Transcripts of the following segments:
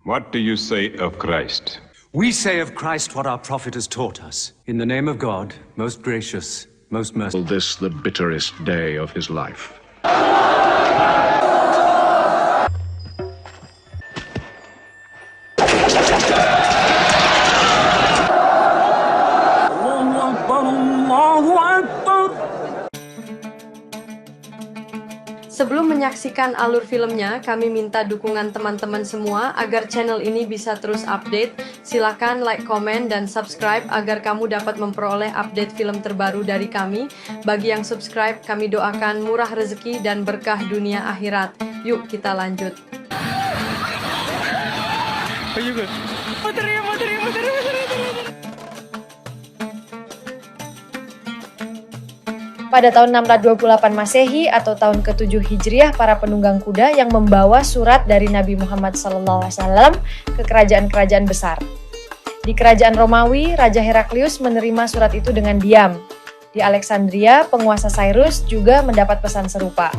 What do you say of Christ? We say of Christ what our prophet has taught us. In the name of God, most gracious, most merciful. This the bitterest day of his life. Sebelum menyaksikan alur filmnya, kami minta dukungan teman-teman semua agar channel ini bisa terus update. Silakan like, komen, dan subscribe agar kamu dapat memperoleh update film terbaru dari kami. Bagi yang subscribe, kami doakan murah rezeki dan berkah dunia akhirat. Yuk kita lanjut. Pada tahun 628 Masehi atau tahun ke-7 Hijriah, para penunggang kuda yang membawa surat dari Nabi Muhammad SAW ke kerajaan-kerajaan besar. Di kerajaan Romawi, Raja Heraklius menerima surat itu dengan diam. Di Alexandria, penguasa Cyrus juga mendapat pesan serupa.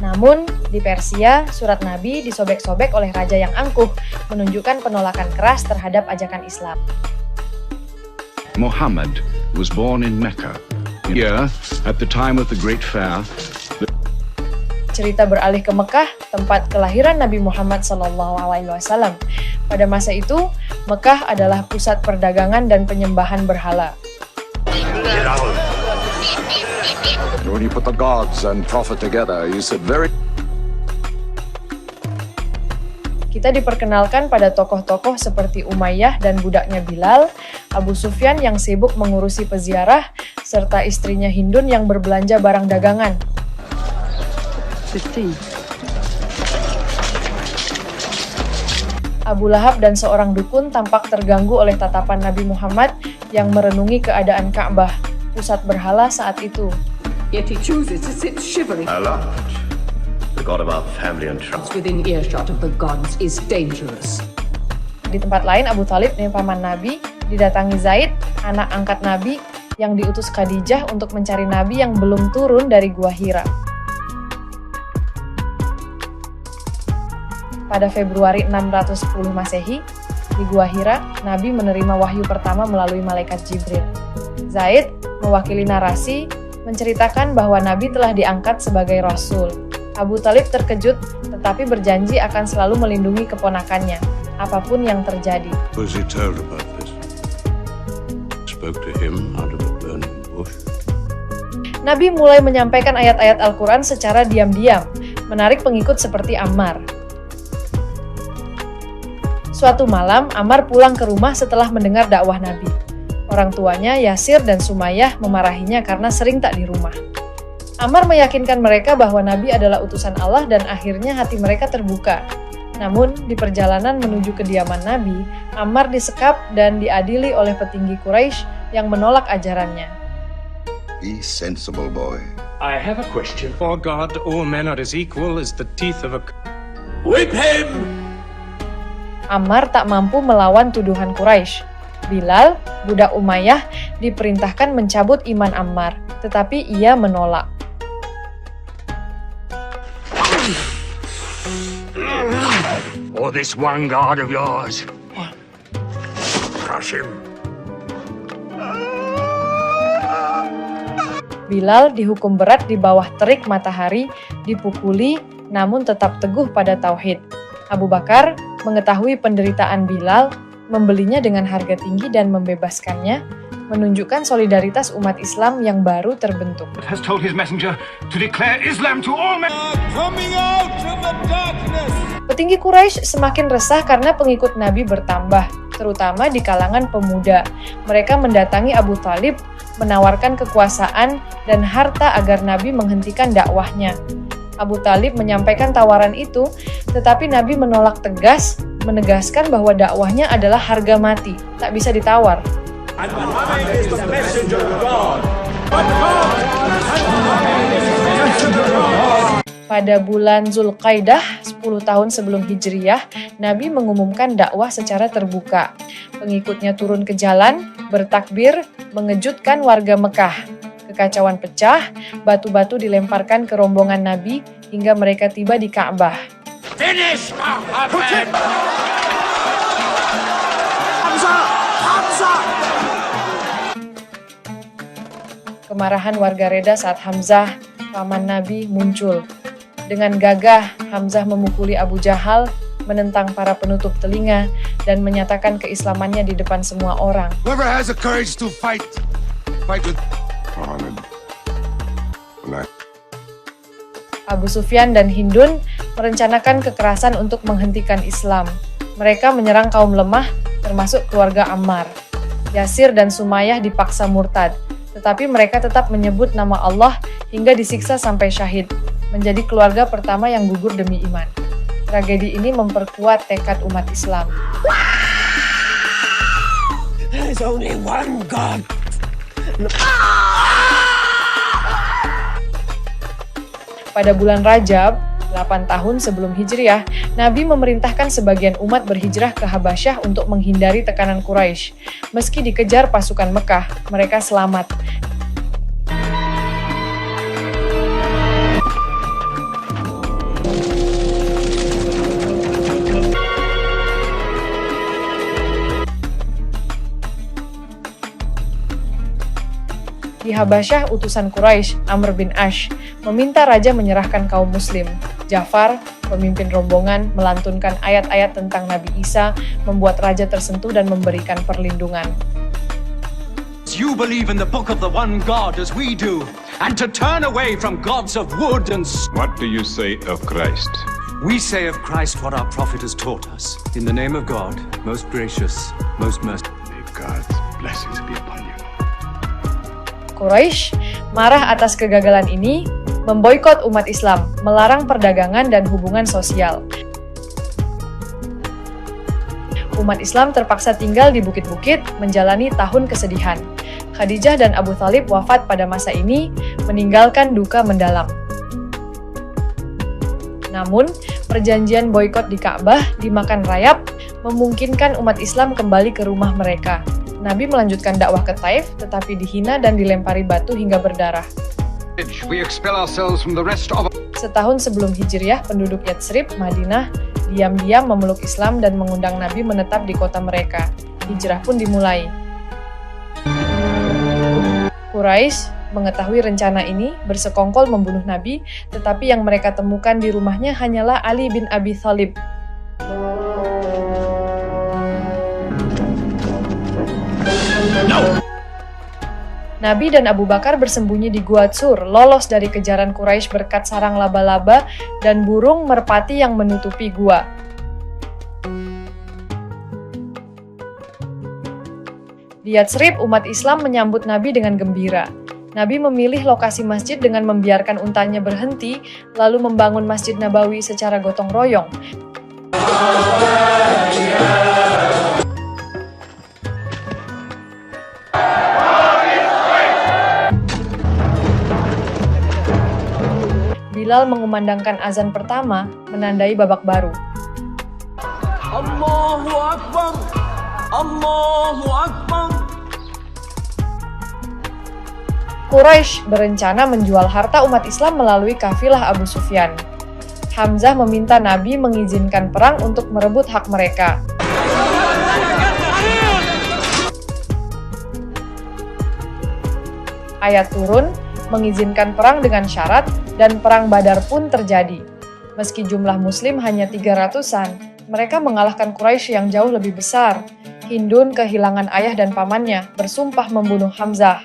Namun, di Persia, surat Nabi disobek-sobek oleh raja yang angkuh, menunjukkan penolakan keras terhadap ajakan Islam. Muhammad was born in Mecca. Here, at the time of the Great Fair, Cerita beralih ke Mekah, tempat kelahiran Nabi Muhammad SAW. Pada masa itu, Mekah adalah pusat perdagangan dan penyembahan berhala. When you put the gods and prophet together, you said very... Kita diperkenalkan pada tokoh-tokoh seperti Umayyah dan budaknya Bilal, Abu Sufyan yang sibuk mengurusi peziarah, serta istrinya Hindun yang berbelanja barang dagangan. 15. Abu Lahab dan seorang dukun tampak terganggu oleh tatapan Nabi Muhammad yang merenungi keadaan Ka'bah, pusat berhala saat itu. Yet he chooses to sit shivering. Allah, the God of our family and trust. Within earshot of the gods is dangerous. Di tempat lain, Abu Thalib, paman Nabi, didatangi Zaid, anak angkat Nabi, yang diutus Khadijah untuk mencari Nabi yang belum turun dari Gua Hira. Pada Februari 610 Masehi, di Gua Hira, Nabi menerima wahyu pertama melalui malaikat Jibril. Zaid, mewakili narasi, menceritakan bahwa Nabi telah diangkat sebagai Rasul. Abu Thalib terkejut, tetapi berjanji akan selalu melindungi keponakannya, apapun yang terjadi. was he told about this? Spoke to him out of a burning bush. Nabi mulai menyampaikan ayat-ayat Al-Quran secara diam-diam, menarik pengikut seperti Ammar. Suatu malam, Ammar pulang ke rumah setelah mendengar dakwah Nabi. Orang tuanya, Yasir dan Sumayyah, memarahinya karena sering tak di rumah. Ammar meyakinkan mereka bahwa Nabi adalah utusan Allah dan akhirnya hati mereka terbuka. Namun, di perjalanan menuju kediaman Nabi, Ammar disekap dan diadili oleh petinggi Quraisy yang menolak ajarannya. Be sensible, boy. I have a question. For God, all men are as equal as the teeth of a... Whip him! Ammar tak mampu melawan tuduhan Quraisy. Bilal, budak Umayyah, diperintahkan mencabut iman Ammar, tetapi ia menolak. Or this one God of yours. Crush him. Bilal dihukum berat di bawah terik matahari, dipukuli, namun tetap teguh pada tauhid. Abu Bakar mengetahui penderitaan Bilal, membelinya dengan harga tinggi dan membebaskannya, menunjukkan solidaritas umat Islam yang baru terbentuk. Has told his messenger to declare Islam to all men. Coming out of the darkness. Petinggi Quraisy semakin resah karena pengikut Nabi bertambah, terutama di kalangan pemuda. Mereka mendatangi Abu Thalib, menawarkan kekuasaan dan harta agar Nabi menghentikan dakwahnya. Abu Thalib menyampaikan tawaran itu, tetapi Nabi menolak tegas, menegaskan bahwa dakwahnya adalah harga mati, tak bisa ditawar. And Muhammad is the messenger of God. Pada bulan Zulqaidah, 10 tahun sebelum Hijriyah, Nabi mengumumkan dakwah secara terbuka. Pengikutnya turun ke jalan, bertakbir, mengejutkan warga Mekah. Kekacauan pecah, batu-batu dilemparkan ke rombongan Nabi hingga mereka tiba di Ka'bah. Finish Muhammad! Kemarahan warga reda saat Hamzah, paman Nabi, muncul. Dengan gagah, Hamzah memukuli Abu Jahal, menentang para penutup telinga, dan menyatakan keislamannya di depan semua orang. Whoever has the courage to fight with... Abu Sufyan dan Hindun merencanakan kekerasan untuk menghentikan Islam. Mereka menyerang kaum lemah, termasuk keluarga Ammar. Yasir dan Sumayyah dipaksa murtad, tetapi mereka tetap menyebut nama Allah hingga disiksa sampai syahid, menjadi keluarga pertama yang gugur demi iman. Tragedi ini memperkuat tekad umat Islam. There's only one God. Pada bulan Rajab, 8 tahun sebelum Hijriah, Nabi memerintahkan sebagian umat berhijrah ke Habasyah untuk menghindari tekanan Quraisy. Meski dikejar pasukan Mekah, mereka selamat. Di Habasyah, utusan Quraisy, Amr bin Ash, meminta raja menyerahkan kaum muslim. Ja'far, pemimpin rombongan, melantunkan ayat-ayat tentang Nabi Isa, membuat raja tersentuh dan memberikan perlindungan. You believe in the book of the one God as we do, and to turn away from gods of wood and What do you say of Christ? We say of Christ what our prophet has taught us. In the name of God, most gracious, most merciful. May God's blessings be upon you. Quraisy marah atas kegagalan ini, memboikot umat Islam, melarang perdagangan dan hubungan sosial. Umat Islam terpaksa tinggal di bukit-bukit, menjalani tahun kesedihan. Khadijah dan Abu Thalib wafat pada masa ini, meninggalkan duka mendalam. Namun, perjanjian boikot di Ka'bah dimakan rayap, memungkinkan umat Islam kembali ke rumah mereka. Nabi melanjutkan dakwah ke Taif, tetapi dihina dan dilempari batu hingga berdarah. Setahun sebelum Hijriah, penduduk Yatsrib, Madinah, diam-diam memeluk Islam dan mengundang Nabi menetap di kota mereka. Hijrah pun dimulai. Quraisy mengetahui rencana ini, bersekongkol membunuh Nabi, tetapi yang mereka temukan di rumahnya hanyalah Ali bin Abi Thalib. Nabi dan Abu Bakar bersembunyi di Gua Tsur, lolos dari kejaran Quraisy berkat sarang laba-laba dan burung merpati yang menutupi gua. Di Yatsrib, umat Islam menyambut Nabi dengan gembira. Nabi memilih lokasi masjid dengan membiarkan untanya berhenti, lalu membangun Masjid Nabawi secara gotong royong. Bilal mengumandangkan azan pertama, menandai babak baru. Allahu Akbar! Allahu Akbar! Quraisy berencana menjual harta umat Islam melalui kafilah Abu Sufyan. Hamzah meminta Nabi mengizinkan perang untuk merebut hak mereka. Ayat turun, mengizinkan perang dengan syarat, dan perang Badar pun terjadi. Meski jumlah muslim hanya 300-an, mereka mengalahkan Quraisy yang jauh lebih besar. Hindun kehilangan ayah dan pamannya, bersumpah membunuh Hamzah.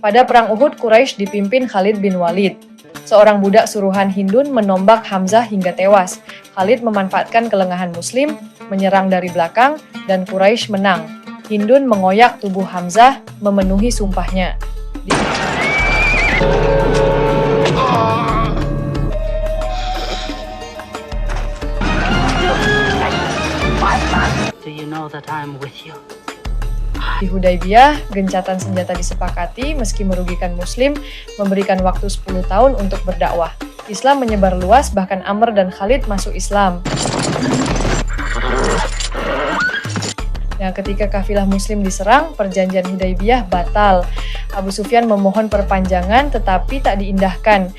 Pada perang Uhud, Quraisy dipimpin Khalid bin Walid. Seorang budak suruhan Hindun menombak Hamzah hingga tewas. Khalid memanfaatkan kelengahan Muslim, menyerang dari belakang, dan Quraisy menang. Hindun mengoyak tubuh Hamzah, memenuhi sumpahnya. Do you know that I'm with you? Di Hudaybiyah, gencatan senjata disepakati meski merugikan Muslim, memberikan waktu 10 tahun untuk berdakwah. Islam menyebar luas, bahkan Amr dan Khalid masuk Islam. Nah, ketika kafilah Muslim diserang, perjanjian Hudaybiyah batal. Abu Sufyan memohon perpanjangan, tetapi tak diindahkan.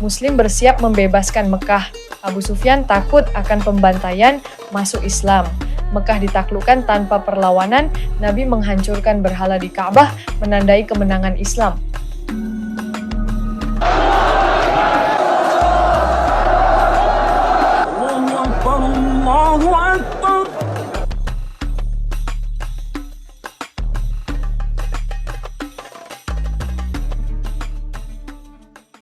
Muslim bersiap membebaskan Mekah. Abu Sufyan takut akan pembantaian, masuk Islam. Mekah ditaklukkan tanpa perlawanan, Nabi menghancurkan berhala di Ka'bah, menandai kemenangan Islam. Allahu Akbar, Allahu Akbar.